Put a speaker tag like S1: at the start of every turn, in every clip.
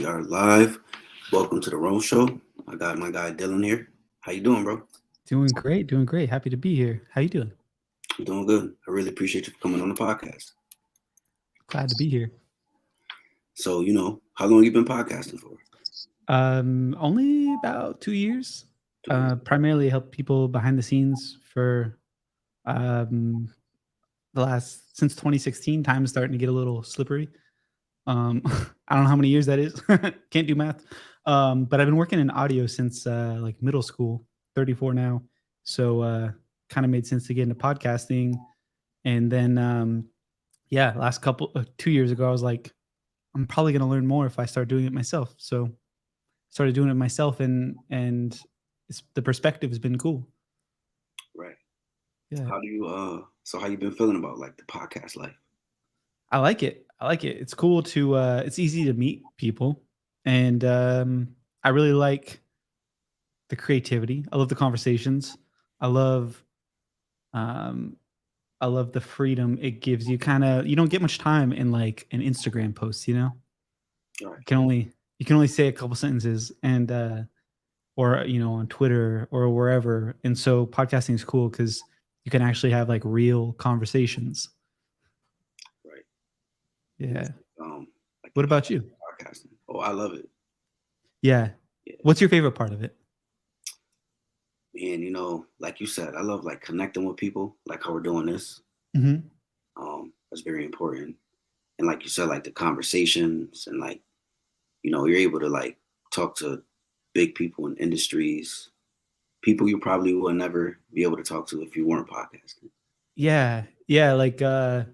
S1: We are live. Welcome to the Rome Show. I got my guy Dylan here. How you doing, bro?
S2: Doing great, doing great. Happy to be here. How you doing?
S1: I'm doing good. I really appreciate you for coming on the podcast.
S2: Glad to be here.
S1: So, how long you been podcasting for?
S2: Only about 2 years.
S1: 2 years.
S2: Primarily help people behind the scenes for um the last since 2016. Time is starting to get a little slippery. I don't know how many years that is. Can't do math. But I've been working in audio since like middle school. 34 now, so kind of made sense to get into podcasting. And then yeah, last couple 2 years ago, I was like, I'm probably going to learn more if I start doing it myself. So started doing it myself, and the perspective has been cool.
S1: Right.
S2: Yeah,
S1: How you been feeling about like the podcast life?
S2: I like it. I like it. It's cool to. It's easy to meet people, and I really like the creativity. I love the conversations. I love um, I love the freedom it gives you. Kind of, you don't get much time in like an Instagram post.
S1: All right.
S2: You can only say a couple sentences, and or on Twitter or wherever. And so podcasting is cool because you can actually have like real conversations.
S1: Right.
S2: Yeah.
S1: It's, like the
S2: What about you?
S1: podcasting. Oh, I love it.
S2: Yeah.
S1: Yeah.
S2: What's your favorite part of it?
S1: And like you said, I love like connecting with people, like how we're doing this.
S2: Mm-hmm.
S1: That's very important. And like you said, like the conversations and like, you're able to like talk to big people in industries, people you probably would never be able to talk to if you weren't podcasting.
S2: Yeah. Yeah. Like I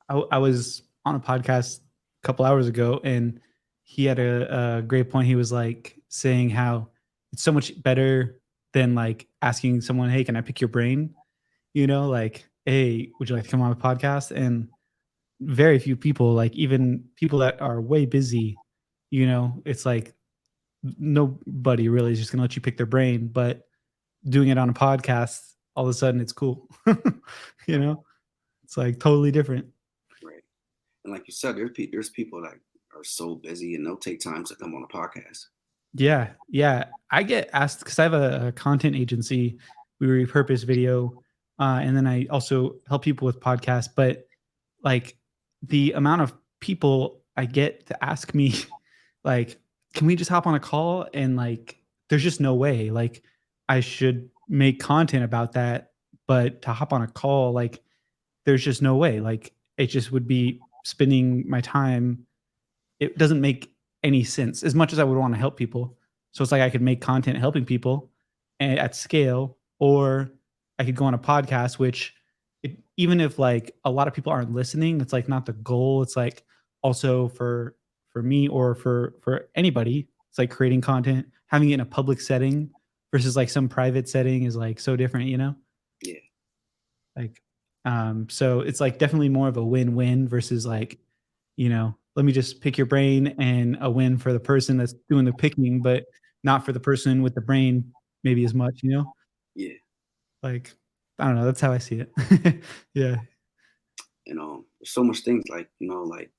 S2: was on a podcast a couple hours ago, and he had a great point. He was like saying how it's so much better than like asking someone, "Hey, can I pick your brain?" Like, "Hey, would you like to come on a podcast?" And very few people, like even people that are way busy, it's like nobody really is just gonna let you pick their brain. But doing it on a podcast, all of a sudden it's cool. you know, it's like totally different.
S1: Right. And like you said, there's people that are so busy and they'll take time to come on a podcast.
S2: Yeah, yeah. I get asked because I have a content agency. We repurpose video, and then I also help people with podcasts. But like the amount of people I get to ask me, like, can we just hop on a call? And like, there's just no way. Like, I should make content about that, but to hop on a call, like, there's just no way. Like, it just would be spending my time. It doesn't make any sense as much as I would want to help people. So it's like I could make content helping people at scale, or I could go on a podcast, which even if like a lot of people aren't listening, it's like not the goal. It's like also for me or for anybody, it's like creating content, having it in a public setting versus like some private setting is like so different.
S1: Yeah.
S2: Like so it's like definitely more of a win-win versus like, let me just pick your brain, and a win for the person that's doing the picking, but not for the person with the brain maybe as much.
S1: Yeah.
S2: Like, I don't know. That's how I see it. Yeah.
S1: There's so much things like, like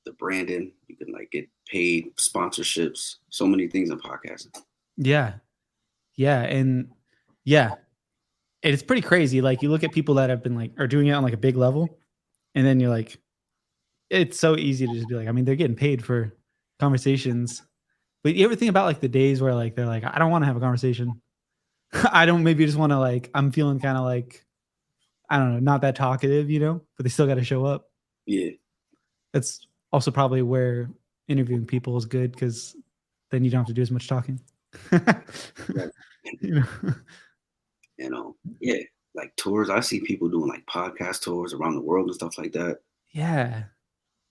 S1: the branding, you can like get paid sponsorships, so many things in podcasting.
S2: Yeah. Yeah. And yeah, it's pretty crazy. Like you look at people that have been like, are doing it on like a big level, and then you're like, it's so easy to just be like, I mean, they're getting paid for conversations. But you ever think about like the days where like they're like, I don't want to have a conversation. I don't maybe just want to like, I'm feeling kind of like, I don't know, not that talkative, but they still got to show up.
S1: Yeah.
S2: That's also probably where interviewing people is good because then you don't have to do as much talking.
S1: Right.
S2: you know?
S1: Yeah, like tours. I see people doing like podcast tours around the world and stuff like that.
S2: Yeah.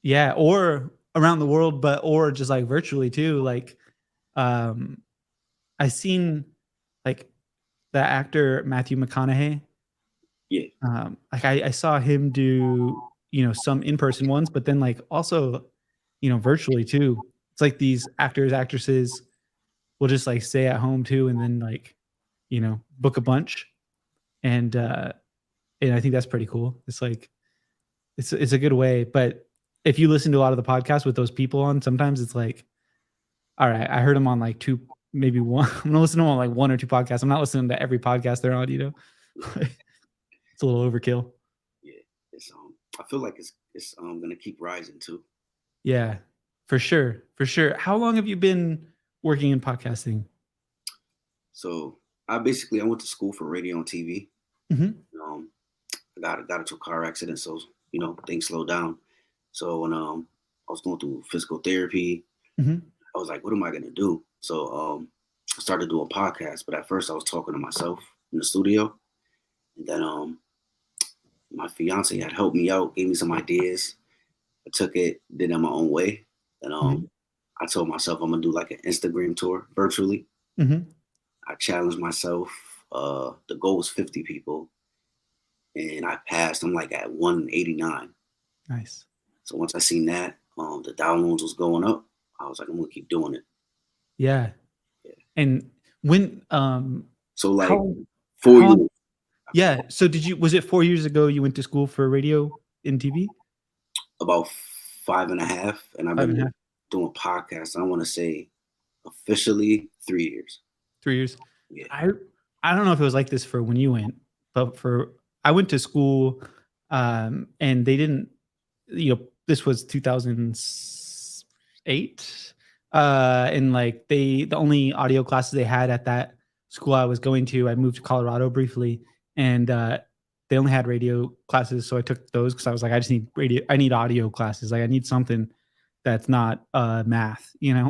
S2: Yeah. Or around the world, or just like virtually too. Like, um, I seen like the actor Matthew McConaughey.
S1: Yeah.
S2: Like I saw him do, some in-person ones, but then like also, virtually too. It's like these actors, actresses will just like stay at home too, and then like, book a bunch. And I think that's pretty cool. It's like it's a good way. But if you listen to a lot of the podcasts with those people on, sometimes it's like All right, I heard him on like two, maybe one. I'm gonna listen to him on like one or two podcasts. I'm not listening to every podcast they're on. It's a little overkill.
S1: Yeah, it's I feel like it's gonna keep rising too.
S2: Yeah, for sure, for sure. How long have you been working in podcasting?
S1: So I went to school for radio and TV.
S2: Hmm.
S1: Um, I got into a car accident, so things slowed down. So when I was going through physical therapy,
S2: Hmm.
S1: I was like, what am I gonna do? So I started doing podcasts, but at first I was talking to myself in the studio, and then my fiance had helped me out, gave me some ideas. I took it, did it my own way, and
S2: Hmm.
S1: I told myself I'm gonna do like an Instagram tour virtually.
S2: Hmm.
S1: I challenged myself. The goal was 50 people, and I passed. I'm like at 189.
S2: Nice.
S1: So once I seen that, the downloads was going up. I was like, I'm gonna keep doing it.
S2: Yeah.
S1: Yeah.
S2: And when
S1: So like
S2: how
S1: 4
S2: how long?
S1: years,
S2: Yeah. So was it 4 years ago you went to school for radio and TV?
S1: about five and a half, and I've
S2: Five and a
S1: been
S2: half,
S1: doing podcasts. I want to say officially 3 years.
S2: 3 years.
S1: Yeah.
S2: I don't know if it was like this for when you went, but I went to school, and they didn't, this was 2008, and like the only audio classes they had at that school I was going to, I moved to Colorado briefly, and they only had radio classes, so I took those because I was like, I need audio classes, like I need something that's not math,
S1: Yeah.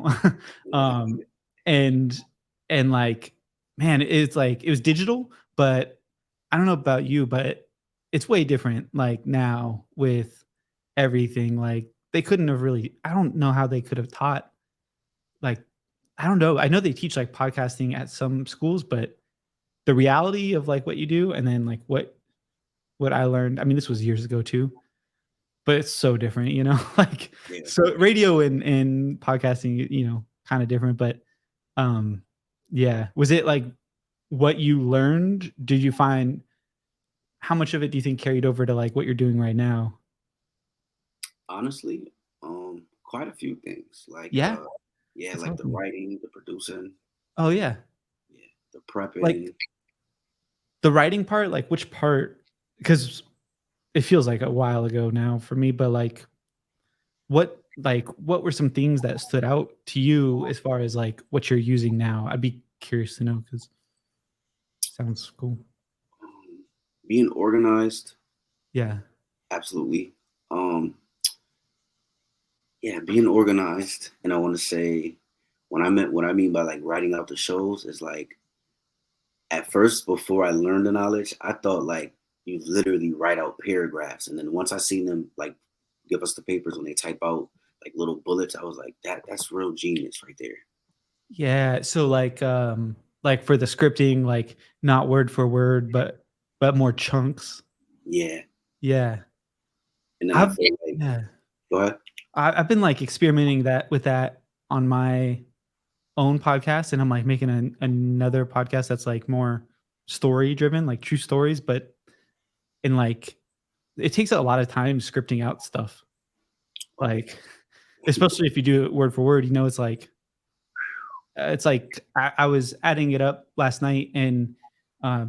S2: um, and like, man, it's like it was digital, but I don't know about you, but it's way different like now with everything. Like they couldn't have really, I don't know how they could have taught, like, I don't know. I know they teach like podcasting at some schools, but the reality of like what you do and then like what I learned, I mean, this was years ago too, but it's so different, like,
S1: Yeah.
S2: so radio and podcasting, kind of different, but um yeah. Was it like what you learned? Did you find how much of it do you think carried over to like what you're doing right now?
S1: Honestly, quite a few things. Like
S2: Yeah,
S1: yeah,
S2: that's
S1: like the
S2: awesome.
S1: writing, the producing,
S2: Oh yeah.
S1: yeah, the
S2: Like
S1: prepping.
S2: the writing part, like which part? Because it feels like a while ago now for me, but what were some things that stood out to you as far as like what you're using now? I'd be curious to know because sounds cool.
S1: Being organized,
S2: Yeah.
S1: absolutely. Yeah, being organized, and I want to say what I mean by like writing out the shows is like at first before I learned the knowledge, I thought like you literally write out paragraphs, and then once I seen them like give us the papers when they type out like little bullets, I was like that's real genius right there.
S2: Yeah. So like for the scripting, like not word for word, but more chunks.
S1: Yeah,
S2: Yeah.
S1: and then I
S2: I've
S1: feel like
S2: yeah.
S1: go ahead.
S2: I've been like experimenting with that on my own podcast, and I'm like making another podcast that's like more story driven, like true stories, but in like it takes a lot of time scripting out stuff.
S1: Right.
S2: Like especially if you do it word for word, it's like I was adding it up last night, and uh,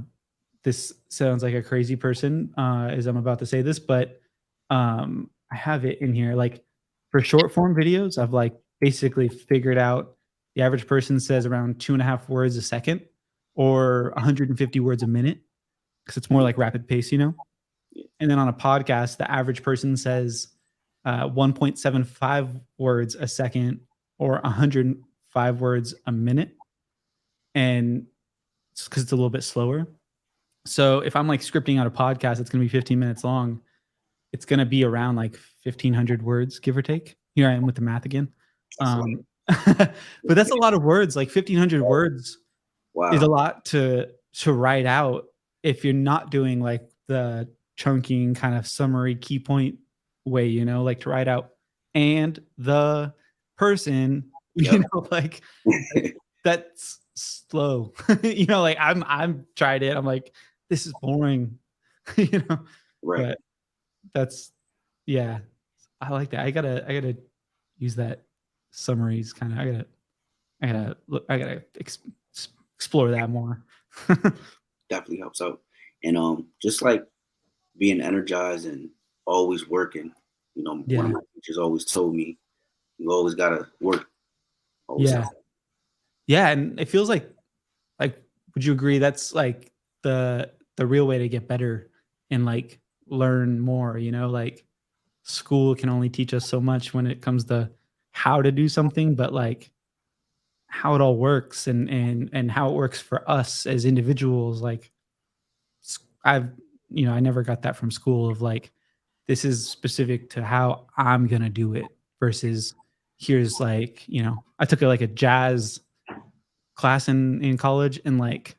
S2: this sounds like a crazy person as I'm about to say this, but I have it in here. Like for short form videos, I've like basically figured out the average person says around 2.5 words a second or 150 words a minute because it's more
S1: Mhm.
S2: like rapid pace,
S1: Yeah.
S2: And then on a podcast, the average person says 1.75 words a second or 105 words a minute. And it's because it's a little bit slower. So if I'm like scripting out a podcast, it's going to be 15 minutes long. It's going to be around like 1,500 words, give or take. Here I am with the math again.
S1: That's a lot.
S2: But that's a lot of words. Like 1,500 words is a
S1: Wow.
S2: lot to write out if you're not doing like the chunking kind of summary key point way, like to write out and the person,
S1: Yep.
S2: like that's slow. Like I'm tried it. I'm like, this is boring, you know,
S1: Right.
S2: but that's yeah. I like that. I gotta use that summaries kind of. I gotta. I gotta explore that more.
S1: Definitely helps out. And just like being energized and always working. You know, one of
S2: Yeah.
S1: my teachers always told me, you always gotta work. Always
S2: Yeah.
S1: have.
S2: Yeah, and it feels like would you agree that's like the real way to get better and like learn more, you know? Like school can only teach us so much when it comes to how to do something, but like how it all works and how it works for us as individuals, like I've I never got that from school of like this is specific to how I'm gonna do it versus here's like, I took like a jazz class in college and like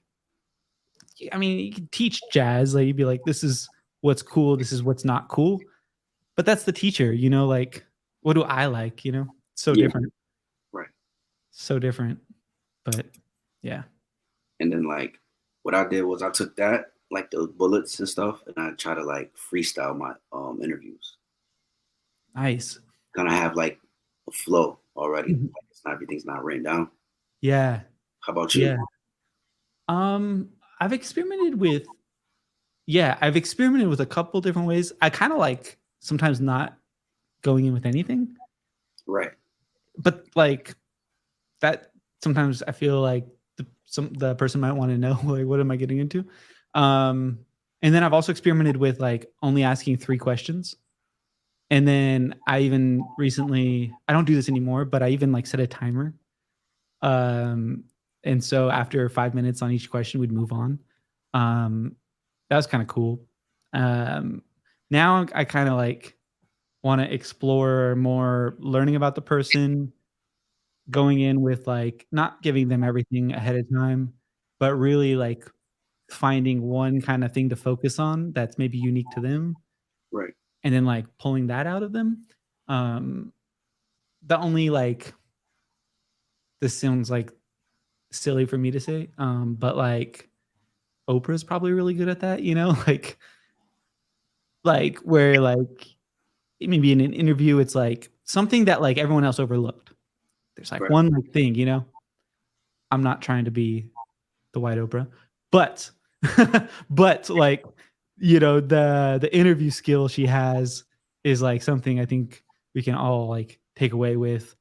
S2: I mean, you can teach jazz, like you'd be like, this is what's cool, this is what's not cool. But that's the teacher, like what do I like, So
S1: Yeah,
S2: different.
S1: right.
S2: So different. But yeah.
S1: And then like what I did was I took that, like those bullets and stuff, and I try to like freestyle my interviews.
S2: Nice.
S1: Kind of have like a flow already.
S2: Mhm.
S1: Like it's not everything's not written down.
S2: Yeah.
S1: How about you?
S2: Yeah. I've experimented with yeah, I've experimented with a couple different ways. I kind of like sometimes not going in with anything,
S1: Right,
S2: but like that sometimes I feel like the person might want to know like what am I getting into? Um and then I've also experimented with like only asking 3 questions. And then I even recently I don't do this anymore, but I even like set a timer. Um and so after 5 minutes on each question we'd move on. Um that was kind of cool. Um Now I kind of like want to explore more learning about the person, going in with like not giving them everything ahead of time, but really like finding one kind of thing to focus on that's maybe unique to them
S1: right,
S2: and then like pulling that out of them. Um the only like this sounds like silly for me to say, but like Oprah's probably really good at that, like where like maybe in an interview it's like something that like everyone else overlooked. There's like
S1: right,
S2: one like thing, I'm not trying to be the white Oprah, but but like the interview skill she has is like something I think we can all like take away with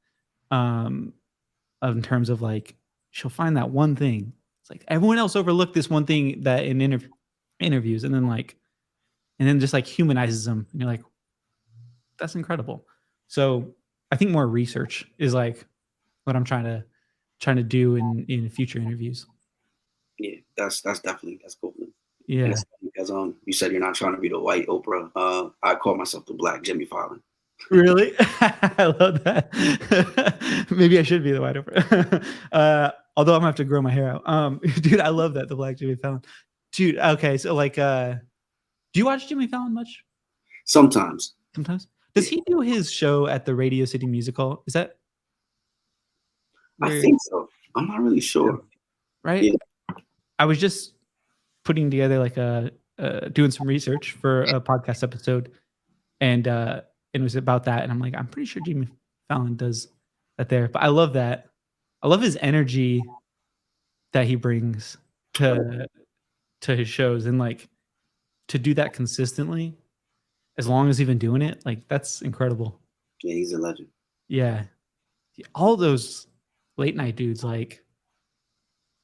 S2: um in terms of like she'll find that one thing. It's like everyone else overlooked this one thing that in interviews and then just like humanizes them and you're like that's incredible. So I think more research is like what I'm trying to do in future interviews.
S1: yeah. That's definitely that's cool. And
S2: Yeah.
S1: it's funny because you said you're not trying to be the white Oprah. I call myself the black Jimmy Fallon.
S2: Really? I love that. Maybe I should be the white Oprah. Although I'm gonna have to grow my hair out. Dude, I love that, the black Jimmy Fallon. Dude, okay, so like do you watch Jimmy Fallon much?
S1: Sometimes,
S2: Sometimes? Does
S1: yeah,
S2: he do his show at the Radio City Music Hall? Is that
S1: I
S2: where
S1: think so. I'm not really sure.
S2: right?
S1: Yeah,
S2: I was just putting together like a doing some research for a podcast episode and it was about that and I'm like, I'm pretty sure Jimmy Fallon does that there. But I love that. I love his energy that he brings
S1: right.
S2: to his shows and like to do that consistently as long as he's been doing it, like that's incredible.
S1: Yeah, he's a legend.
S2: Yeah. All those late night dudes, like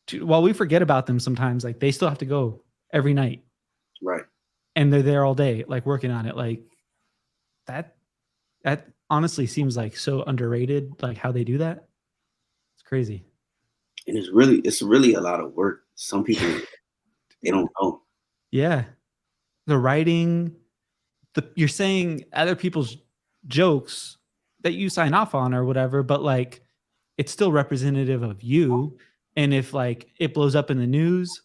S2: dude, while we forget about them sometimes, like they still have to go every night
S1: Right.
S2: and they're there all day, like working on it. Like that that honestly seems like so underrated, like how they do that. It's crazy.
S1: And it's really a lot of work. Some people they don't know.
S2: Yeah. The writing, you're saying other people's jokes that you sign off on or whatever, but like it's still representative of you. And if like it blows up in the news,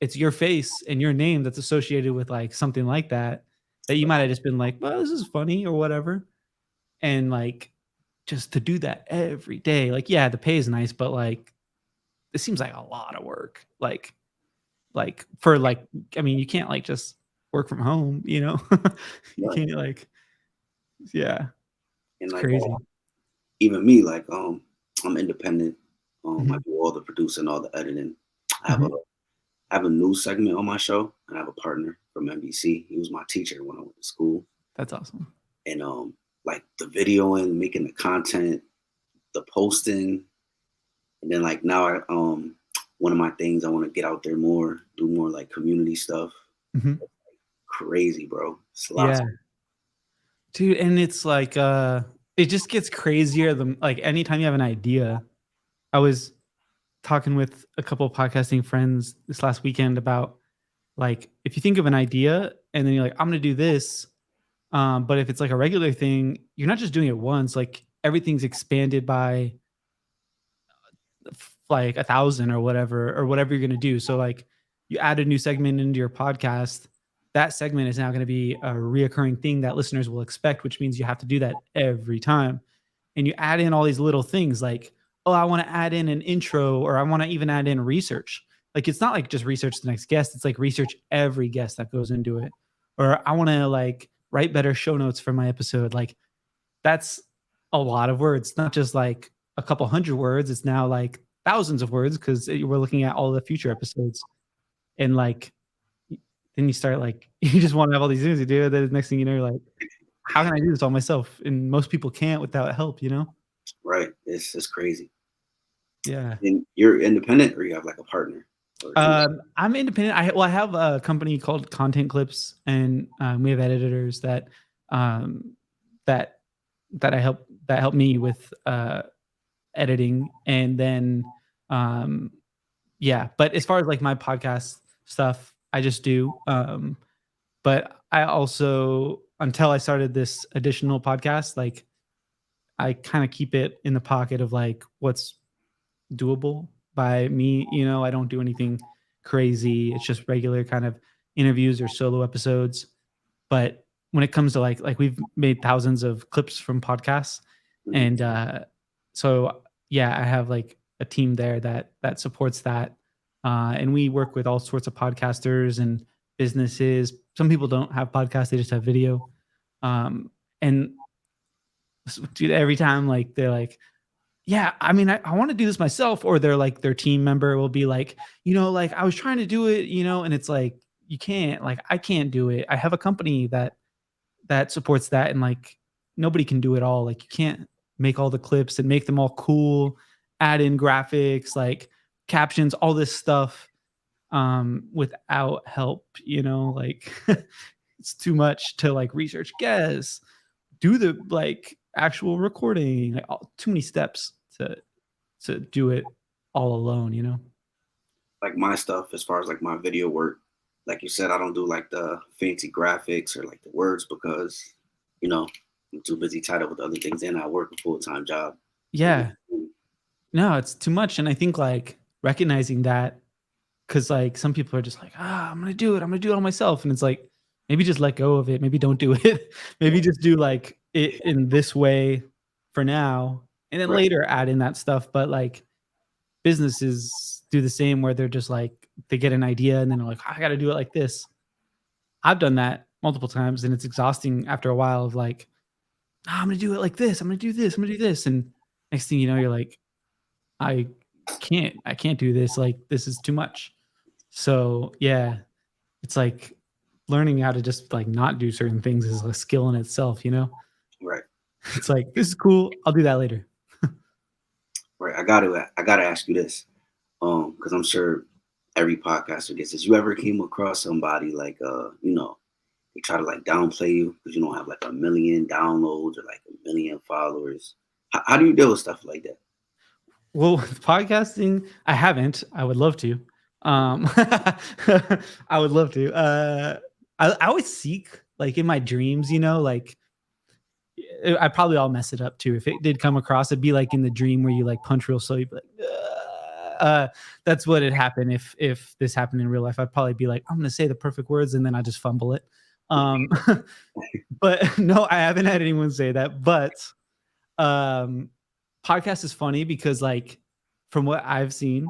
S2: it's your face and your name that's associated with like something like that, that you might have just been like, well, this is funny or whatever. And like just to do that every day, like, yeah, the pay is nice, but like it seems like a lot of work. Like for like, I mean, you can't like just work from home, you
S1: Right.
S2: can't like, yeah,
S1: And
S2: it's
S1: like
S2: crazy.
S1: even me, like I'm independent. I do all the producing, all the editing. I have a
S2: Mhm.
S1: I have a new segment on my show, and I have a partner from NBC. He was my teacher when I went to school,
S2: That's awesome.
S1: and like the videoing, making the content, the posting, and then like now one of my things I want to get out there more, do more like community stuff.
S2: Mhm.
S1: Crazy, bro. It's lots.
S2: Yeah. Dude, and it's like, it just gets crazier the like, anytime you have an idea. I was talking with a couple of podcasting friends this last weekend about, like, if you think of an idea and then you're like, "I'm gonna do this," but if it's like a regular thing, you're not just doing it once, like, everything's expanded by like 1,000 or whatever you're gonna do. So like you add a new segment into your podcast, that segment is now gonna be a reoccurring thing that listeners will expect, which means you have to do that every time. And you add in all these little things like, oh, I want to add in an intro, or I want to even add in research. Like it's not like just research the next guest, it's like research every guest that goes into it. Or I want to like write better show notes for my episode. Like that's a lot of words, not just like a couple hundred words. It's now like thousands of words because we're looking at all the future episodes. And like, then you start like, you just want to have all these things to do. Then the next thing you know, you're like, how can I do this all myself? And most people can't without help, you know?
S1: Right. It's crazy.
S2: Yeah.
S1: And you're independent, or you have like a partner or two?
S2: I'm independent. I have a company called Content Clips, and we have editors um, that that help me with editing, and then um, yeah. But as far as like my podcast stuff, I just do. But I also, until I started this additional podcast, like I kind of keep it in the pocket of like what's doable by me. You know, I don't do anything crazy. It's just regular kind of interviews or solo episodes. But when it comes to like we've made thousands of clips from podcasts,
S1: Mhm.
S2: and so yeah, I have like a team there that supports that, and we work with all sorts of podcasters and businesses. Some people don't have podcasts; they just have video. And dude, every time like they're like, yeah, I mean, I want to do this myself, or they're like their team member will be like, like I was trying to do it, and it's like you can't, like I can't do it. I have a company that supports that, and like nobody can do it all. Like you can't make all the clips and make them all cool, add in graphics, like captions, all this stuff without help, like it's too much to like research guests, do the like actual recording, like too many steps to do it all alone.
S1: Like my stuff, as far as like my video work, like you said, I don't do like the fancy graphics or like the words because, you know, I'm too busy tied up with other things, and I work a full-time job. So,
S2: Yeah. No, it's too much. And I think like recognizing that, because like some people are just like, I'm gonna do it. I'm gonna do it all myself. And it's like, maybe just let go of it. Maybe don't do it. Maybe just do like it in this way for now. And then
S1: right,
S2: later add in that stuff. But like businesses do the same where they're just like, they get an idea and then they're like, I gotta do it like this. I've done that multiple times and it's exhausting after a while of like, I'm gonna do it like this. I'm gonna do this. I'm gonna do this. And next thing you know, you're like, I I can't do this. Like this is too much. So yeah, it's like learning how to just like not do certain things is a skill in itself.
S1: right,
S2: It's like, this is cool. I'll do that later.
S1: right. I gotta ask you this, because I'm sure every podcaster gets this. You ever came across somebody like, they try to like downplay you because you don't have like a million downloads or like a million followers? How do you deal with stuff like that?
S2: Well, with podcasting, I haven't. I would love to. Um, I would love to. I always seek like in my dreams, like I probably all mess it up too. If it did come across, it'd be like in the dream where you like punch real slow. You'd be like, that's what had happened. If this happened in real life, I'd probably be like, I'm gonna say the perfect words and then I just fumble it. Um, but no, I haven't had anyone say that. But um, podcast is funny because like from what I've seen,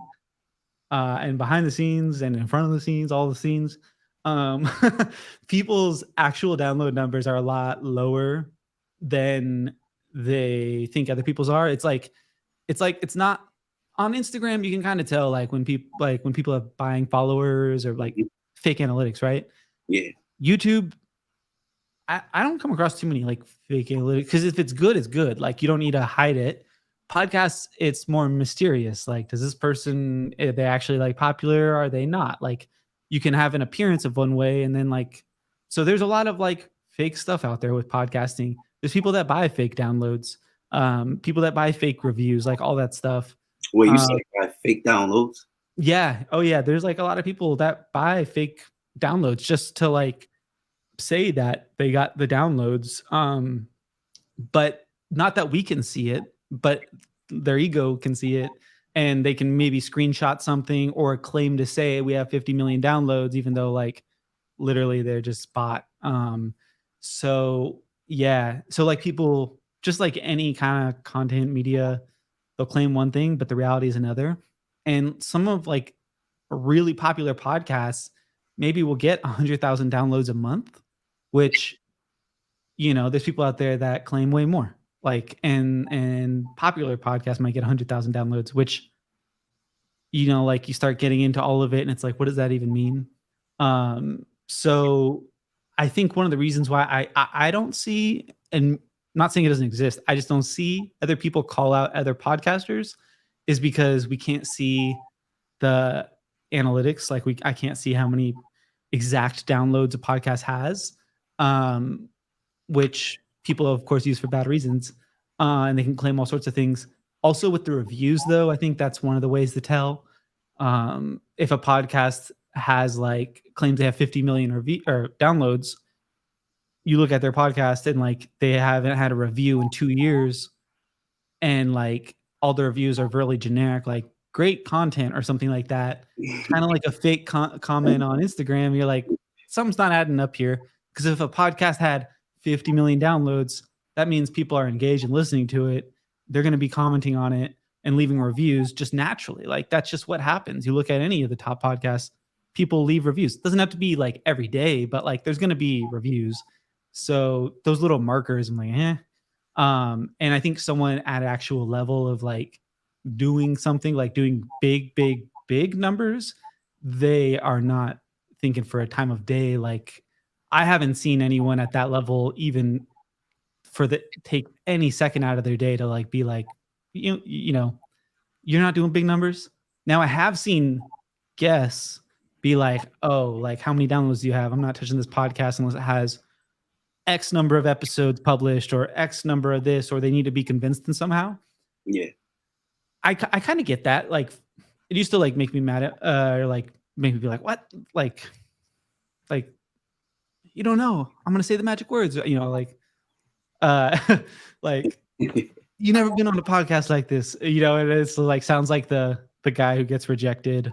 S2: and behind the scenes and in front of the scenes, all the scenes, um, people's actual download numbers are a lot lower than they think other people's are. It's like it's not on Instagram, you can kind of tell like when people are buying followers or like
S1: Mhm.
S2: fake analytics, right?
S1: Yeah.
S2: YouTube, I don't come across too many like fake analytics because if it's good, it's good. Like you don't need to hide it. Podcasts, it's more mysterious. Like, does this person are they actually like popular? Or are they not? Like, you can have an appearance of one way, and then like, so there's a lot of like fake stuff out there with podcasting. There's people that buy fake downloads, people that buy fake reviews, like all that stuff.
S1: Well, you
S2: Um,
S1: said fake downloads.
S2: yeah, oh yeah, there's like a lot of people that buy fake downloads just to like say that they got the downloads, but not that we can see it, but their ego can see it, and they can maybe screenshot something or claim to say we have 50 million downloads, even though like literally they're just bot. So yeah, so like people, just like any kind of content media, they'll claim one thing, but the reality is another. And some of like really popular podcasts maybe will get 100,000 downloads a month, which, there's people out there that claim way more. Like, and popular podcasts might get 100,000 downloads, which, like you start getting into all of it and it's like, what does that even mean? So I think one of the reasons why I don't see, and I'm not saying it doesn't exist, I just don't see other people call out other podcasters, is because we can't see the analytics. Like I can't see how many exact downloads a podcast has. Um, which people of course use for bad reasons, and they can claim all sorts of things. Also with the reviews, though, I think that's one of the ways to tell, if a podcast has like claims they have 50 million review or downloads. You look at their podcast and like they haven't had a review in 2 years, and like all the reviews are really generic, like great content or something like that, kind of like a fake comment on Instagram. You're like, something's not adding up here. Because if a podcast had 50 million downloads, that means people are engaged and listening to it. They're going to be commenting on it and leaving reviews just naturally. Like that's just what happens. You look at any of the top podcasts, people leave reviews. It doesn't have to be like every day, but like there's going to be reviews. So those little markers, I'm like, and I think someone at actual level of like doing something, like doing big, big, big numbers, they are not thinking for a time of day. Like I haven't seen anyone at that level even for the take any second out of their day to like be like, you're not doing big numbers. Now I have seen guests be like, oh, like how many downloads do you have? I'm not touching this podcast unless it has X number of episodes published or X number of this, or they need to be convinced in somehow.
S1: Yeah.
S2: I kind of get that. Like, it used to like make me mad at, or like make me be like, what? Like, you don't know. I'm gonna say the magic words. Like, uh, like you never been on a podcast like this. And it's like sounds like the guy who gets rejected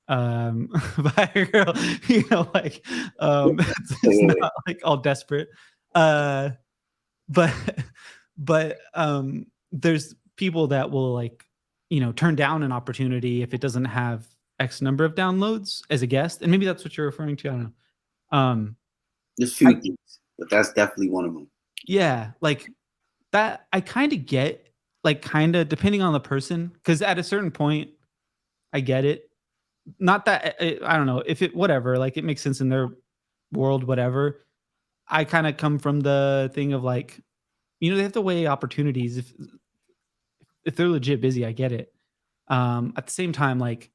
S2: by a girl. Like it's not like all desperate. Uh, but there's people that will like turn down an opportunity if it doesn't have X number of downloads as a guest, and maybe that's what you're referring to. I don't know.
S1: There's few things, but that's definitely one of them.
S2: Yeah, like that I kind of get, like kind of depending on the person, because at a certain point I get it. Not that I don't know if it whatever, like it makes sense in their world, whatever. I kind of come from the thing of like, they have to weigh opportunities. If they're legit busy, I get it. At the same time, like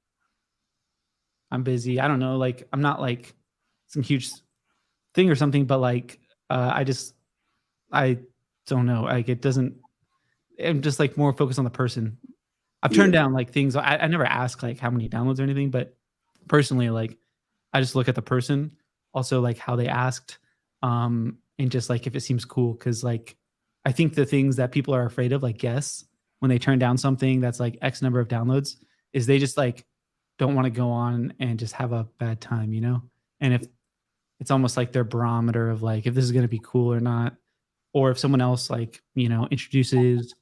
S2: I'm busy. I don't know, like I'm not like some huge thing or something, but like I don't know. Like it doesn't. I'm just like more focused on the person. I've
S1: Yeah.
S2: turned down like things. I never ask like how many downloads or anything, but personally, like I just look at the person, also like how they asked, and just like if it seems cool. Cause like I think the things that people are afraid of, like guests, when they turn down something that's like X number of downloads, is they just like don't want to go on and just have a bad time. And if it's almost like their barometer of like if this is gonna be cool or not, or if someone else like, introduces,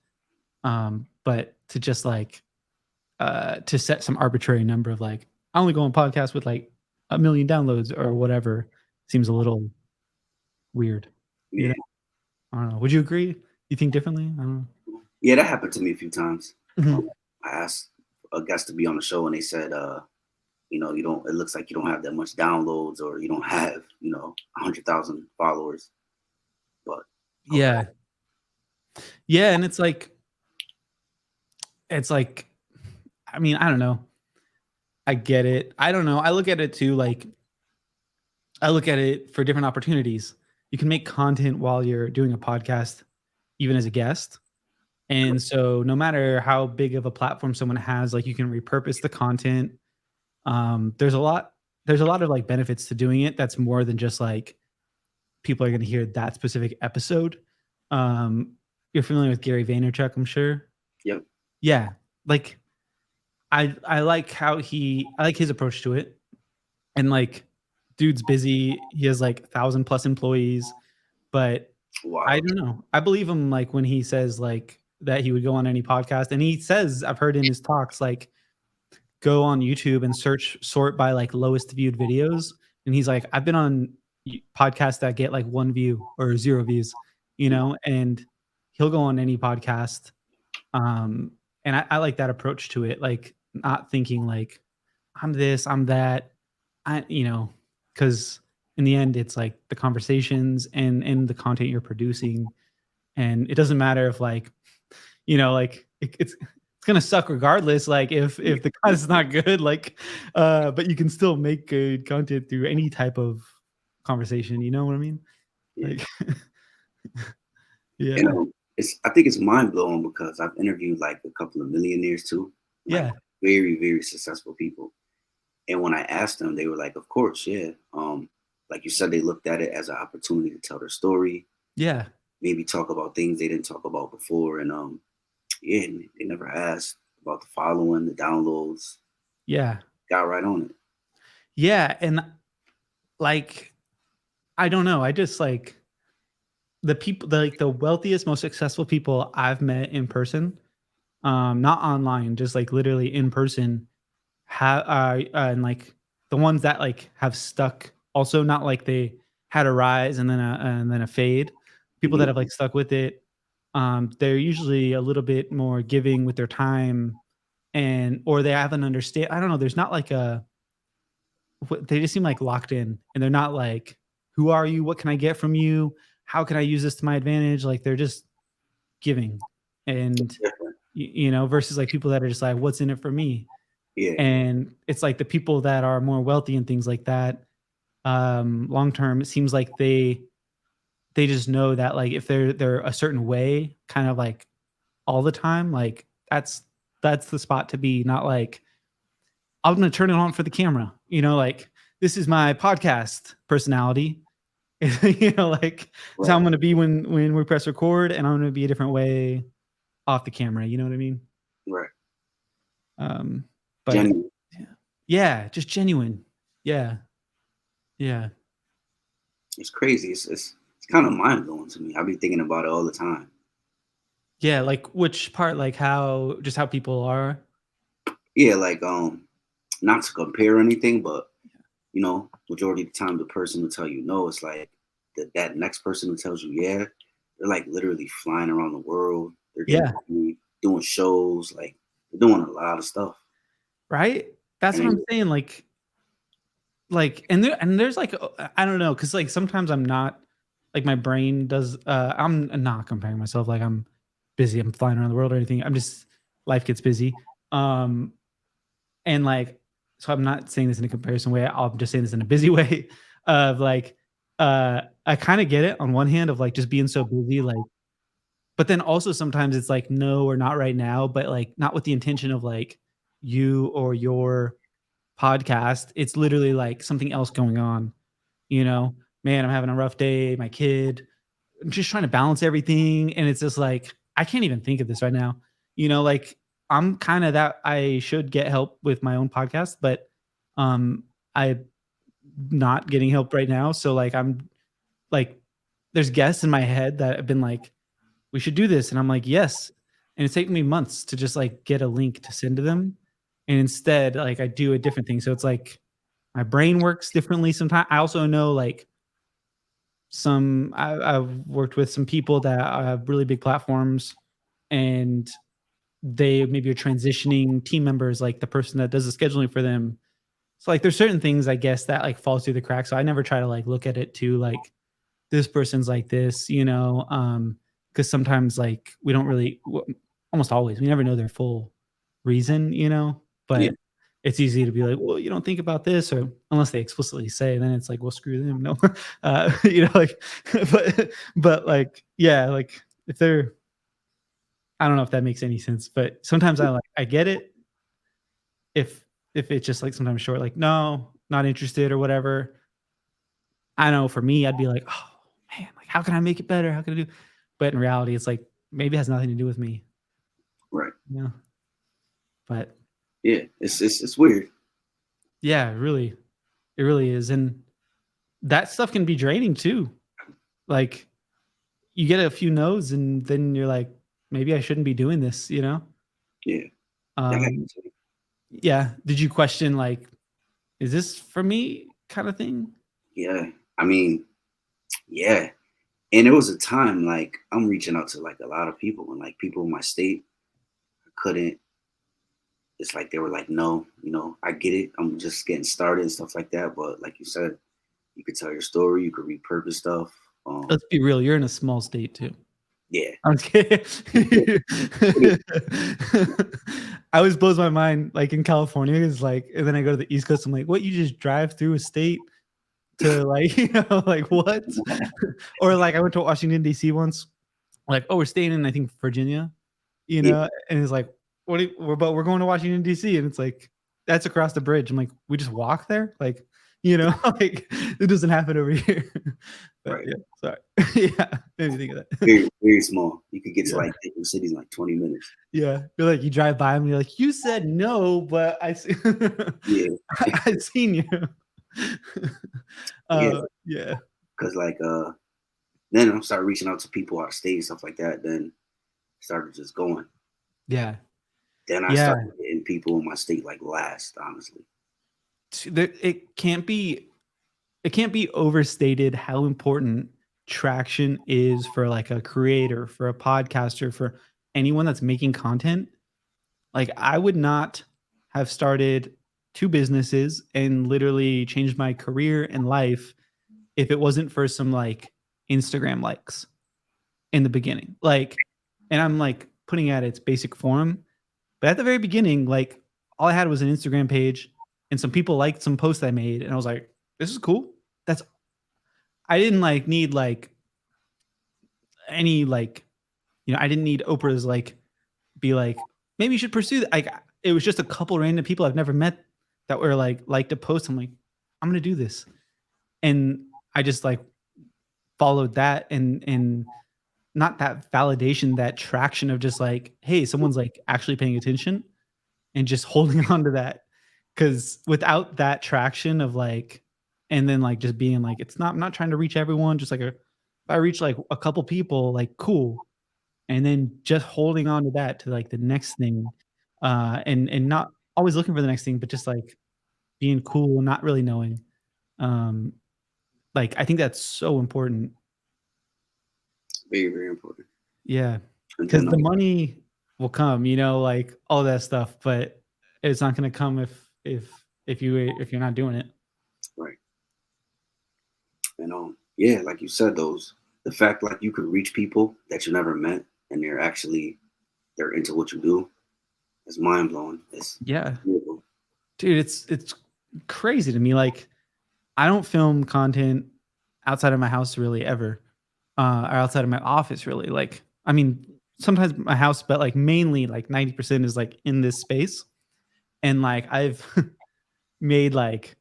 S2: but to just like to set some arbitrary number of like, I only go on podcasts with like 1 million downloads or whatever seems a little weird. You
S1: Yeah.
S2: know, I don't know. Would you agree? You think differently? I don't know.
S1: Yeah, that happened to me a few times.
S2: Mhm.
S1: I asked a guest to be on the show, and they said, you know, you don't. It looks like you don't have that much downloads, or you don't have, you know, 100,000 followers. But okay,
S2: Yeah. Yeah, and it's like, I mean, I don't know. I get it. I don't know. I look at it too, like I look at it for different opportunities. You can make content while you're doing a podcast, even as a guest. And so no matter how big of a platform someone has, like you can repurpose the content. There's a lot of like benefits to doing it. That's more than just like people are going to hear that specific episode. Um, you're familiar with Gary Vaynerchuk, I'm sure.
S1: yep,
S2: Yeah, like I like how I like his approach to it. And like, dude's busy. He has like 1,000 plus employees, but I
S1: wow,
S2: don't know. I believe him like when he says like that he would go on any podcast, and he says I've heard in his talks like go on YouTube and sort by like lowest viewed videos, and he's like I've been on podcasts that get like 1 view or 0 views, you
S1: mm,
S2: know, and he'll go on any podcast. Um, and I like that approach to it, like not thinking like I'm this, I'm that. You know, because in the end, it's like the conversations and the content you're producing, and it doesn't matter if like you know, like it's gonna suck regardless. Like if the content's not good, like, but you can still make good content through any type of conversation. You know what I mean?
S1: yeah.
S2: Like,
S1: And
S2: yeah,
S1: it's I think it's mind blowing because I've interviewed like a couple of millionaires too, like
S2: yeah,
S1: very successful people. And when I asked them, they were like, "Of course, yeah." Like you said, they looked at it as an opportunity to tell their story,
S2: yeah,
S1: maybe talk about things they didn't talk about before, and yeah, and they never asked about the following, the downloads.
S2: yeah,
S1: Got right on it.
S2: yeah, and like I don't know. I just like the people, like the wealthiest, most successful people I've met in person, not online, just like literally in person, have and like the ones that like have stuck also, not like they had a rise and then a fade. People that
S1: Hmm.
S2: have like stuck with it, they're usually a little bit more giving with their time, and or they have an understand. I don't know. There's not like a they just seem like locked in, and they're not like, who are you? What can I get from you? How can I use this to my advantage? Like they're just giving, and
S1: Different.
S2: you know, versus like people that are just like, what's in it for me?
S1: Yeah,
S2: And it's like the people that are more wealthy and things like that, long term, it seems like they just know that like if they're a certain way, kind of like all the time, like that's the spot to be, not like I'm gonna turn it on for the camera, you know, like this is my podcast personality. You know, like this is how
S1: right,
S2: I'm gonna be when we press record, and I'm gonna be a different way off the camera, you know what I mean?
S1: right.
S2: Um, but
S1: Genuine.
S2: yeah, yeah, just genuine. Yeah, yeah.
S1: It's crazy. It's kind of mind blowing to me. I be thinking about it all the time.
S2: Yeah, like which part, like how just how people are?
S1: Yeah, like not to compare anything, but you know, majority of the time the person will tell you no. It's like that next person who tells you yeah, they're like literally flying around the world. They're getting
S2: Yeah,
S1: paid, doing shows, like they're doing a lot of stuff.
S2: right? That's
S1: And
S2: what I'm
S1: then,
S2: saying, like and there's like, I don't know, because like sometimes I'm not like my brain does I'm not comparing myself like I'm busy, I'm flying around the world or anything. I'm just life gets busy. Um and like so I'm not saying this in a comparison way. I'm just saying this in a busy way of like I kind of get it on one hand of like just being so busy, like but then also sometimes it's like, no, or not right now, but like not with the intention of like you or your podcast. It's literally like something else going on, you know? Man, I'm having a rough day, my kid. I'm just trying to balance everything. And it's just like, I can't even think of this right now. You know, like I'm kind of that I should get help with my own podcast, but I'm not getting help right now. So like I'm like there's guests in my head that have been like, we should do this. And I'm like, yes. And it's taken me months to just like get a link to send to them. And instead, like I do a different thing. So it's like my brain works differently sometimes. I also know like I've worked with some people that have really big platforms, and they maybe are transitioning team members, like the person that does the scheduling for them. So like there's certain things I guess that like falls through the cracks. So I never try to like look at it too like this person's like this, because sometimes like we don't really, almost always, we never know their full reason,
S1: Yeah,
S2: but it's easy to be like, well, you don't think about this, or unless they explicitly say, then it's like, well, screw them. No, like, but like, yeah, like if they're, I don't know if that makes any sense, but sometimes I get it if, it's just like sometimes short, like, no, not interested or whatever. I know for me, I'd be like, "Oh, man, like, how can I make it better? How can I do?" But in reality, it's like, maybe it has nothing to do with me,
S1: right.
S2: you know? But
S1: Yeah, it's weird.
S2: yeah, it really is, and that stuff can be draining too. Like, you get a few no's and then you're like, "Maybe I shouldn't be doing this," you know?
S1: Yeah, that
S2: Um,
S1: happens.
S2: yeah. Did you question, like, "Is this for me?" kinda thing?
S1: Yeah, I mean, yeah. And there was a time like I'm reaching out to like a lot of people and like people in my state couldn't. It's like they were like, no, I get it. I'm just getting started and stuff like that. But like you said, you could tell your story, you could repurpose stuff.
S2: Let's be real, you're in a small state too.
S1: Yeah,
S2: I'm just kidding.
S1: it
S2: I always blows my mind, like, in California, is like and then I go to the East Coast, I'm like, "What, you just drive through a state to, like," like, "What?" Or, like, I went to Washington, DC once, like, "Oh, we're staying in, I think, Virginia,"
S1: yeah,
S2: and it's like, "What do you we're going to Washington, DC," and it's like, "That's across the bridge." I'm like, "We just walk there?" Like, like, it doesn't happen over here. But,
S1: right.
S2: yeah, sorry. Yeah, made me think of that.
S1: Very, very small. You could get to
S2: Yeah.
S1: like different cities in like 20 minutes.
S2: Yeah, you're like you drive by 'em, you're like, "You said no, but I see
S1: Yeah,
S2: I seen you."
S1: yeah.
S2: Yeah.
S1: Cause like then I started reaching out to people out of state and stuff like that. Then started just going.
S2: Yeah.
S1: Then I
S2: Yeah.
S1: started getting people in my state like last, honestly.
S2: There it can't be overstated how important traction is for, like, a creator, for a podcaster, for anyone that's making content. Like, I would not have started 2 businesses and literally changed my career and life if it wasn't for some, like, Instagram likes in the beginning. Like, and I'm, like, putting it at its basic form, but at the very beginning, like, all I had was an Instagram page and some people liked some posts I made, and I was like, "This is cool." That's I didn't, like, need, like, any, like, I didn't need Oprah's, like, be like, "Maybe you should pursue that." Like, it was just a couple random people I've never met that were like liked a post. I'm like, "I'm gonna do this." And I just, like, followed that and not that validation, that traction of just like, "Hey, someone's, like, actually paying attention," and just holding on to that. Because without that traction of, like and then, like, just being like, "It's not I'm not trying to reach everyone, just like a if I reach, like, a couple people, like, cool." And then just holding on to that to, like, the next thing, and not always looking for the next thing, but just, like, being cool, not really knowing. Um, like, I think that's so important.
S1: Very, very important.
S2: Yeah,
S1: And
S2: because
S1: then
S2: the money will come, like, all that stuff, but it's not gonna come if you're not doing it.
S1: right. And yeah, like you said, the fact like you could reach people that you never met and they're into what you do is mind blowing. It's
S2: Yeah.
S1: beautiful.
S2: Dude, it's crazy to me, like, I don't film content outside of my house really ever, or outside of my office really, like, I mean, sometimes my house, but, like, mainly, like, 90% is, like, in this space, and, like, I've made, like,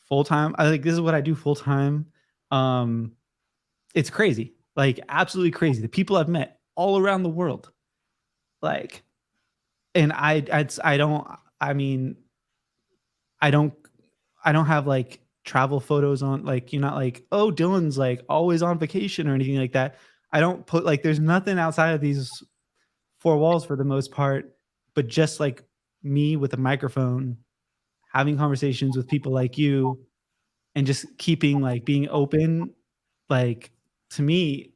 S2: full-time this is what I do full-time. Um, it's crazy, like, absolutely crazy, the people I've met all around the world, like, and I don't I mean, I don't I don't have, like, travel photos on like, you're not like, "Oh, Dylan's, like, always on vacation," or anything like that. I don't put like, there's nothing outside of these 4 walls for the most part, but just, like, me with a microphone, having conversations with people like you, and just keeping, like, being open, like, to me,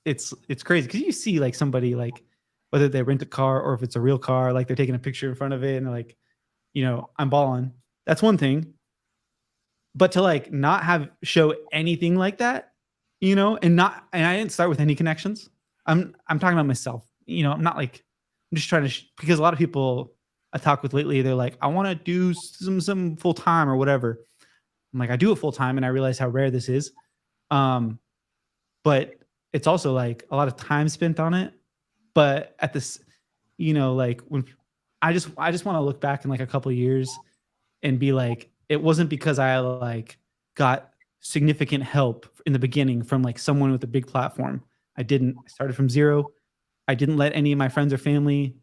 S2: it's crazy because you see, like, somebody, like, whether they rent a car or if it's a real car, like they're taking a picture in front of it and they're like, I'm balling. That's one thing. But to like not have show anything like that, and I didn't start with any connections. I'm talking about myself. I'm not like I'm just trying to because a lot of people I talk with lately, they're like, I want to do some full time or whatever. I'm like, I do it full time, and I realize how rare this is. Um, but it's also like a lot of time spent on it. But at this, like when I just want to look back in like a couple of years and be like, it wasn't because I like got significant help in the beginning from like someone with a big platform. I didn't. I started from zero. I didn't let any of my friends or family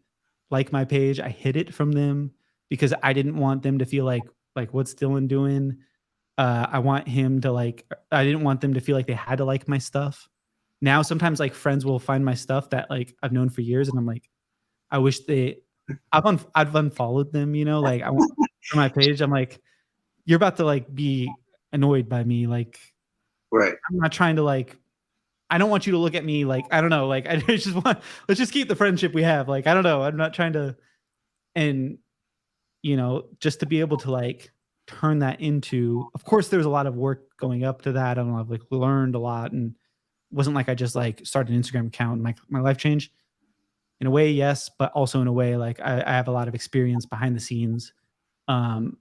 S2: like my page. I hid it from them because I didn't want them to feel like what's Dylan doing? I want him to like. I didn't want them to feel like they had to like my stuff. Now sometimes like friends will find my stuff that like I've known for years, and I'm like, I wish I've unfollowed them. Like I want for my page. I'm like, you're about to like be annoyed by me. Like
S1: Right.
S2: I'm not trying to like. I don't want you to look at me like I don't know. Like I just want let's just keep the friendship we have. Like I don't know. I'm not trying to and just to be able to like turn that into. Of course, there was a lot of work going up to that, and I've like learned a lot, and it wasn't like I just like started an Instagram account and my life changed. In a way, yes, but also in a way, like I have a lot of experience behind the scenes. Um,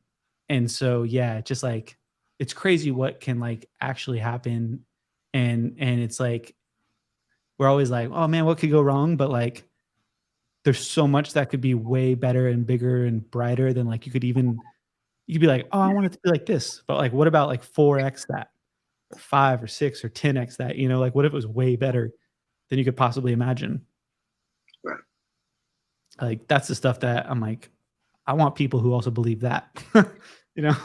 S2: and so yeah, just like it's crazy what can like actually happen. And it's like we're always like, oh man, what could go wrong? But like there's so much that could be way better and bigger and brighter than like you could be like, oh, I want it to be like this. But like what about like 4x that or 5 or 6 or 10x that, like what if it was way better than you could possibly imagine?
S1: Right.
S2: Like that's the stuff that I'm like, I want people who also believe that.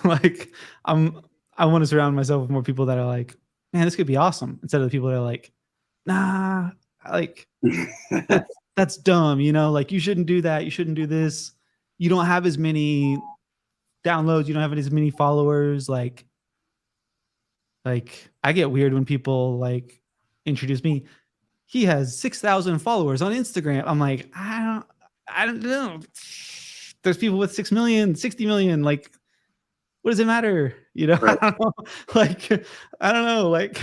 S2: Like I'm I want to surround myself with more people that are like, man, this could be awesome. Instead of the people that are like, nah, like that's dumb, like you shouldn't do that. You shouldn't do this. You don't have as many downloads, you don't have as many followers. Like I get weird when people like introduce me. He has 6,000 followers on Instagram. I'm like, I don't know. There's people with 6 million, 60 million. Like, what does it matter? I
S1: Right.
S2: don't know. Like, I don't know. Like,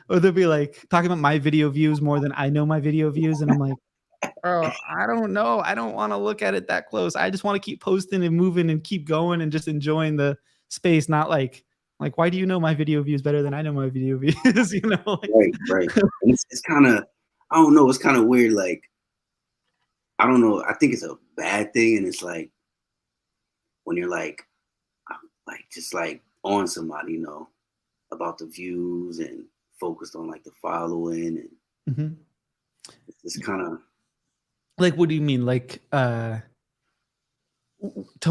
S2: or they'll be like talking about my video views more than I know my video views. And I'm like, bro, I don't know. I don't want to look at it that close. I just want to keep posting and moving and keep going and just enjoying the space. Not like, why do you know my video views better than I know my video views? Like,
S1: Right. Right. And it's kind of, I don't know. It's kind of weird. Like, I don't know. I think it's a bad thing. And it's like when you're like just like on somebody, about the views and focused on like the following. And
S2: mhm.
S1: it's kind of
S2: Like, what do you mean? Like, tell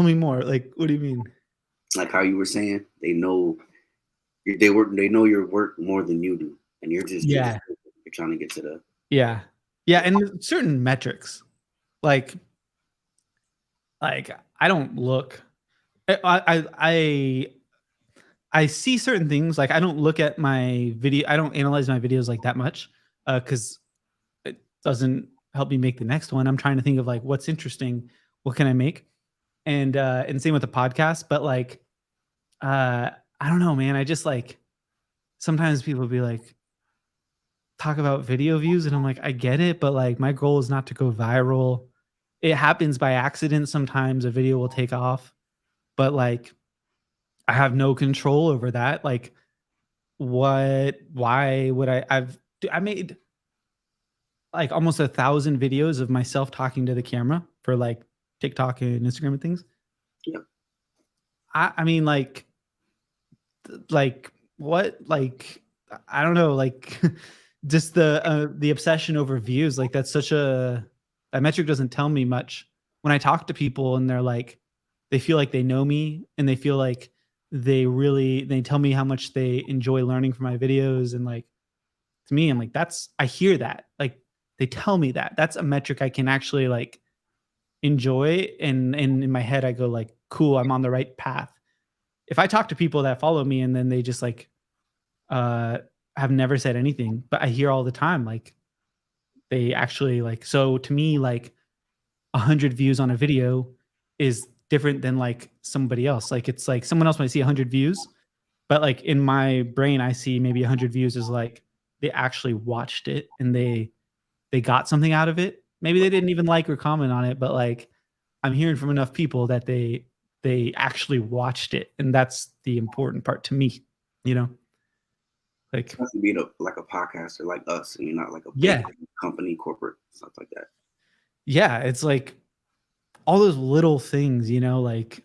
S2: me more. Like, what do you mean?
S1: like how you were saying, they know they know your work more than you do. And
S2: Yeah,
S1: you're trying to get to the
S2: yeah, yeah. And certain metrics, like, like I don't look. I see certain things. Like, I don't look at my video. I don't analyze my videos like that much, because it doesn't help me make the next one. I'm trying to think of like what's interesting. What can I make? And same with the podcast. But like, I don't know, man. I just like sometimes people be like talk about video views, and I'm like, I get it, but like my goal is not to go viral. It happens by accident. Sometimes a video will take off, but like I have no control over that. Like, why would I made like almost 1,000 videos of myself talking to the camera for like TikTok and Instagram and things.
S1: yeah.
S2: I mean, like what? Like, I don't know, like just the obsession over views. Like that's such that metric doesn't tell me much. When I talk to people and they're like, they feel like they know me and they feel like they tell me how much they enjoy learning from my videos. And like, to me, I'm like, I hear that. Like they tell me that. That's a metric I can actually like enjoy. And in my head, I go like, cool, I'm on the right path. If I talk to people that follow me and then they just like uh have never said anything, but I hear all the time, like they actually like, so to me, like 100 views on a video is different than like somebody else. Like it's like someone else might see 100 views, but like in my brain, I see maybe 100 views as like they actually watched it and they got something out of it. Maybe they didn't even like or comment on it, but like I'm hearing from enough people that they actually watched it, and that's the important part to me, you know? Like,
S1: Has to be like a podcaster like us, and you're not like a big
S2: yeah,
S1: company, corporate stuff like that.
S2: yeah, it's like all those little things, you know, like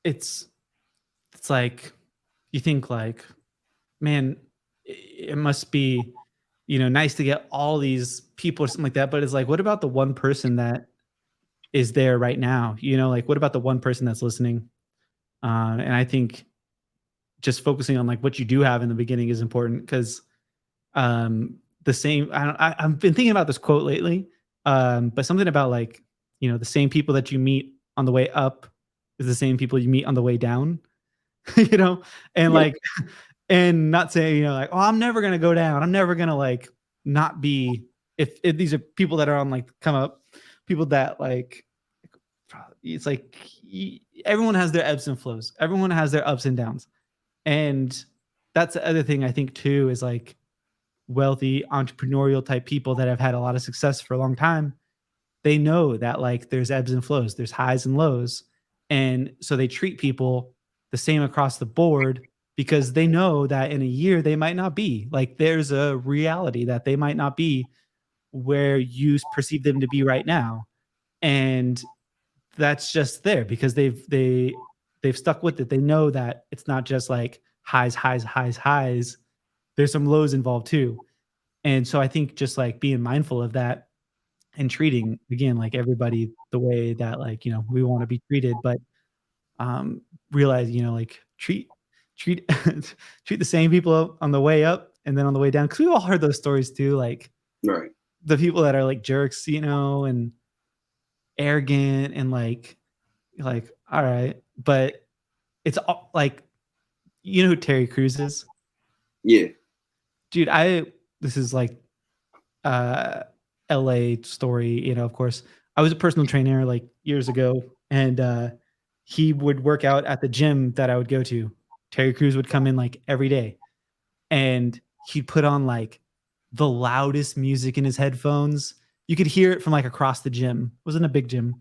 S2: it's it's like you think like, man, it must be, you know, nice to get all these people or something like that, but it's like, what about the one person that is there right now? You know, like what about the one person that's listening? And I think just focusing on like what you do have in the beginning is important because the same. I've been thinking about this quote lately, but something about like, you know, the same people that you meet on the way up is the same people you meet on the way down. You know, and
S1: Yeah.
S2: like, and not saying, you know, like, oh, I'm never gonna go down. I'm never gonna like not be, if these are people that are on like come up, people that like, it's like everyone has their ebbs and flows. Everyone has their ups and downs. And that's the other thing I think too is like wealthy entrepreneurial type people that have had a lot of success for a long time. They know that like there's ebbs and flows, there's highs and lows. And so they treat people the same across the board because they know that in a year they might not be. Like there's a reality that they might not be where you perceive them to be right now. And that's just there because they've stuck with it. They know that it's not just like highs, highs, highs, highs. There's some lows involved too. And so I think just like being mindful of that and treating again like everybody the way that like, you know, we want to be treated, but um realize, you know, like treat treat the same people on the way up and then on the way down. Cause we've all heard those stories too, like
S1: Right.
S2: the people that are like jerks, you know, and arrogant and like, all right. But it's all like, you know who Terry Crews is?
S1: Yeah.
S2: Dude, this is like uh LA story, you know, of course. I was a personal trainer like years ago and he would work out at the gym that I would go to. Terry Crews would come in like every day and he'd put on like the loudest music in his headphones. You could hear it from like across the gym. It wasn't a big gym.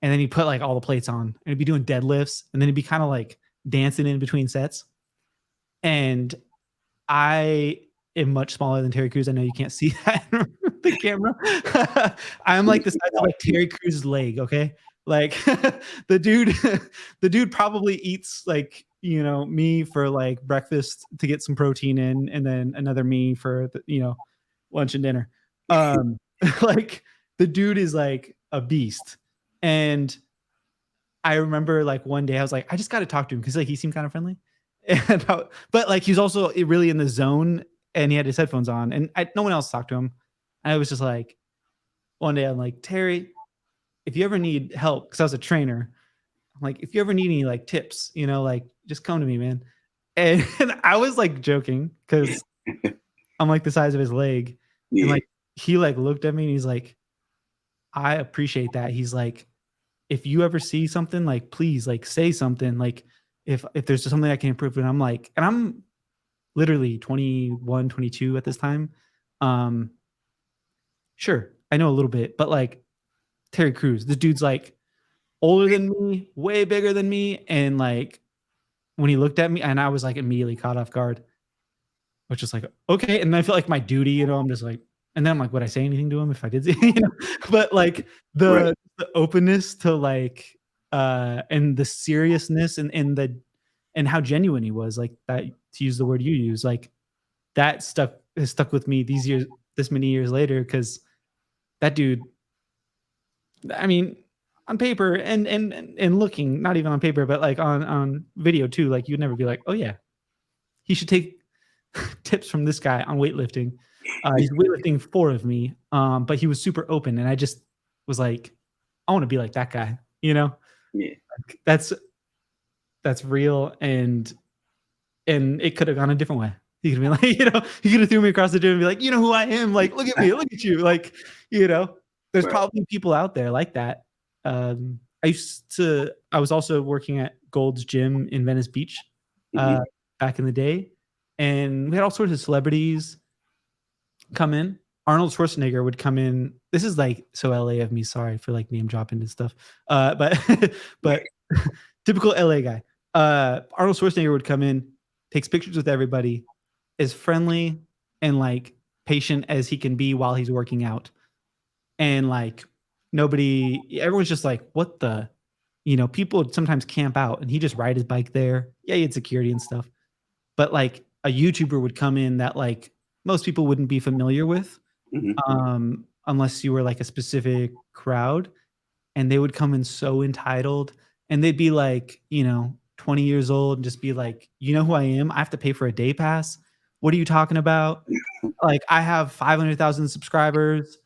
S2: And then he put like all the plates on and he'd be doing deadlifts and then he'd be kind of like dancing in between sets. And I am much smaller than Terry Crews. I know you can't see that in the camera. I'm like the size of like Terry Crews' leg, okay? Like the dude the dude probably eats like, you know, me for like breakfast to get some protein in and then another me for the, you know, lunch and dinner. Um like the dude is like a beast. And I remember like one day I was like, I just got to talk to him because like he seemed kind of friendly. And but like he was also really in the zone and he had his headphones on and no one else talked to him. I was just like, one day I'm like, Terry, if you ever need help, because I was a trainer, I'm like, if you ever need any like tips, you know, like just come to me, man. And I was like joking because I'm like the size of his leg. And
S1: Yeah.
S2: like he like looked at me and he's like, I appreciate that. He's like, if you ever see something, like please like say something. Like if there's something I can improve. And I'm like, and I'm literally 21, 22 at this time. Um, sure, I know a little bit, but like Terry Crews, the dude's like older than me, way bigger than me. And like when he looked at me, and I was like immediately caught off guard, which is like, okay. And I feel like my duty, you know, I'm just like, and then I'm like, would I say anything to him if I did say, you know? But like
S1: Right.
S2: the openness to like and the seriousness and the and how genuine he was, like that to use the word you use, like that has stuck with me these years, this many years later, because that dude, I mean, on paper and looking, not even on paper, but like on video too, like you'd never be like, oh yeah, he should take tips from this guy on weightlifting. He's weightlifting four of me, but he was super open, and I just was like, I want to be like that guy, you know?
S1: Yeah.
S2: That's real, and it could have gone a different way, He could be like, he could have threw me across the gym and be like, you know who I am? Like, look at me, look at you. Like, there's probably people out there like that. I was also working at Gold's Gym in Venice Beach back in the day. And we had all sorts of celebrities come in. Arnold Schwarzenegger would come in. This is like so LA of me. Sorry for like name dropping and stuff. But typical LA guy. Arnold Schwarzenegger would come in, takes pictures with everybody, is friendly and like patient as he can be while he's working out. And like everyone's just like, what the, people would sometimes camp out and he just ride his bike there. Yeah, he had security and stuff. But like a YouTuber would come in that like most people wouldn't be familiar with, unless you were like a specific crowd, and they would come in so entitled, and they'd be like, 20 years old and just be like, you know who I am? I have to pay for a day pass. What are you talking about? Like, I have 500,000 subscribers.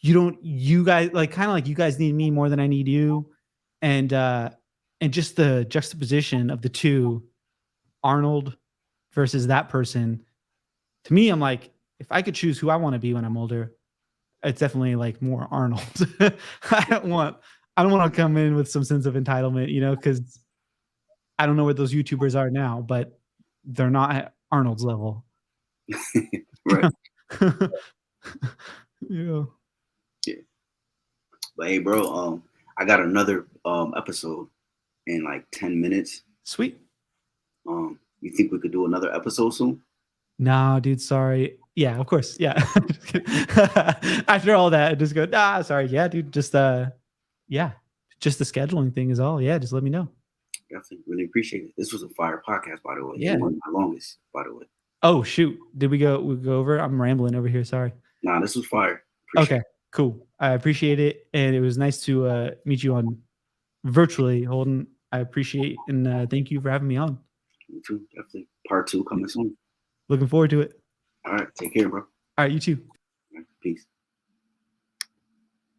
S2: You guys like kind of like you guys need me more than I need you. And just the juxtaposition of the two, Arnold versus that person, to me, I'm like, if I could choose who I want to be when I'm older, it's definitely like more Arnold. I don't want to come in with some sense of entitlement, because I don't know where those YouTubers are now, but they're not at Arnold's level.
S1: Right.
S2: Yeah.
S1: But hey, bro, I got another episode in like 10 minutes.
S2: Sweet.
S1: You think we could do another episode soon?
S2: No, dude, sorry. Yeah, of course. Yeah. After all that, just go, sorry. Yeah, dude, just the scheduling thing is all. Yeah, just let me know.
S1: Definitely. Really appreciate it. This was a fire podcast, by the way.
S2: Yeah.
S1: One of my longest, by the way.
S2: Oh, shoot. Did we go over? I'm rambling over here. Sorry.
S1: Nah, this was fire.
S2: Okay, cool. I appreciate it. And it was nice to meet you on virtually, Holden. I appreciate and thank you for having me on.
S1: Me too. Definitely. Part 2 coming soon.
S2: Looking forward to it.
S1: All right. Take care, bro.
S2: All right. You too.
S1: All right, peace.